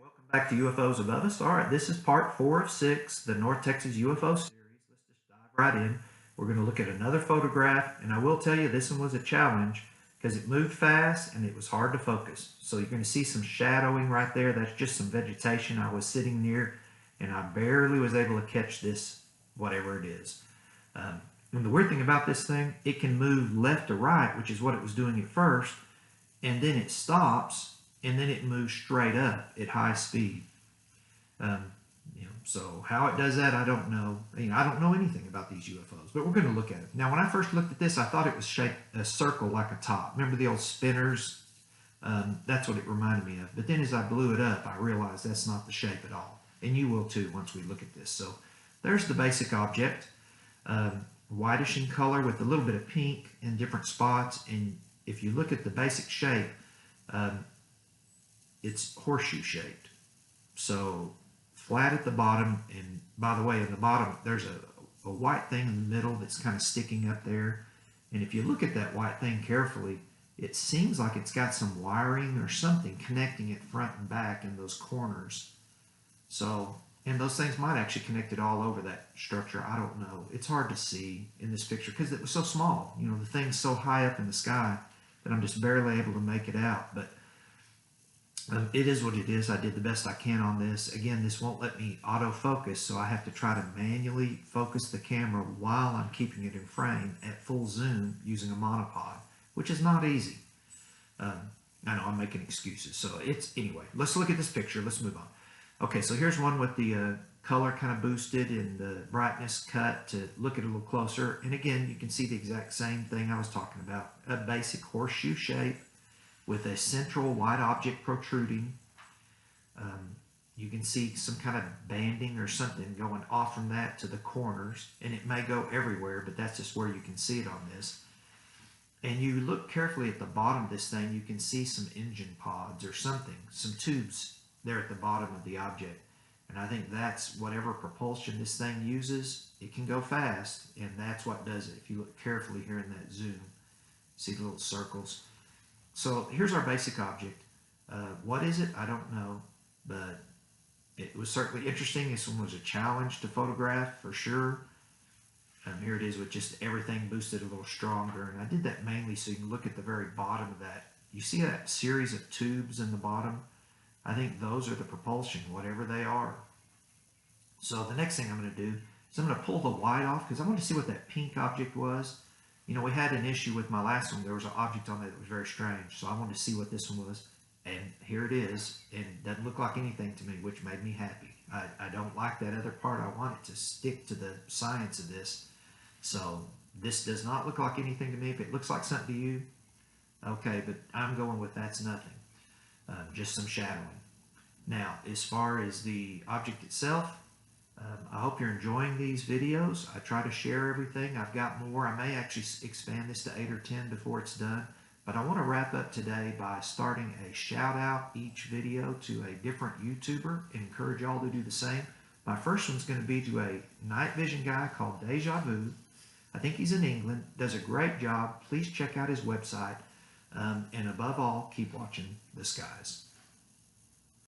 Welcome back to UFOs Above Us. All right, this is part 4 of 6, the North Texas UFO series. Let's just dive right in. We're going to look at another photograph, and I will tell you this one was a challenge because it moved fast and it was hard to focus. So you're going to see some shadowing right there. That's just some vegetation I was sitting near, and I barely was able to catch this, whatever it is. And the weird thing about this thing, it can move left to right, which is what it was doing at first, and then it stops, and then it moves straight up at high speed. So how it does that, I don't know. I don't know anything about these UFOs, but we're going to look at it. Now, when I first looked at this, I thought it was shaped a circle like a top. Remember the old spinners? That's what it reminded me of. But then as I blew it up, I realized that's not the shape at all. And you will too once we look at this. So there's the basic object. Whitish in color with a little bit of pink in different spots. And if you look at the basic shape, it's horseshoe shaped. So flat at the bottom, and by the way, in the bottom there's a white thing in the middle that's kind of sticking up there. And if you look at that white thing carefully, it seems like it's got some wiring or something connecting it front and back in those corners. So, and those things might actually connect it all over that structure. I don't know. It's hard to see in this picture because it was so small. The thing's so high up in the sky that I'm just barely able to make it out. But it is what it is. I did the best I can on this. Again, this won't let me autofocus, so I have to try to manually focus the camera while I'm keeping it in frame at full zoom using a monopod, which is not easy. I know I'm making excuses. So anyway, let's look at this picture. Let's move on. Okay, so here's one with the color kind of boosted and the brightness cut to look at it a little closer. And again, you can see the exact same thing I was talking about. A basic horseshoe shape with a central white object protruding. You can see some kind of banding or something going off from that to the corners. And it may go everywhere, but that's just where you can see it on this. And you look carefully at the bottom of this thing, you can see some engine pods or something, some tubes there at the bottom of the object. And I think that's whatever propulsion this thing uses. It can go fast, and that's what does it. If you look carefully here in that zoom, see the little circles. So here's our basic object. What is it? I don't know, but it was certainly interesting. This one was a challenge to photograph for sure. Here it is with just everything boosted a little stronger. And I did that mainly so you can look at the very bottom of that. You see that series of tubes in the bottom? I think those are the propulsion, whatever they are. So the next thing I'm going to do is I'm going to pull the white off because I want to see what that pink object was. We had an issue with my last one. There was an object on there that was very strange. So I wanted to see what this one was. And here it is. And it doesn't look like anything to me, which made me happy. I don't like that other part. I want it to stick to the science of this. So this does not look like anything to me. If it looks like something to you, okay, but I'm going with that's nothing. Just some shadowing. Now, as far as the object itself, I hope you're enjoying these videos. I try to share everything. I've got more. I may actually expand this to 8 or 10 before it's done. But I want to wrap up today by starting a shout out each video to a different YouTuber and encourage y'all to do the same. My first one's going to be to a night vision guy called Deja Vu. I think he's in England, does a great job. Please check out his website. And above all, keep watching the skies.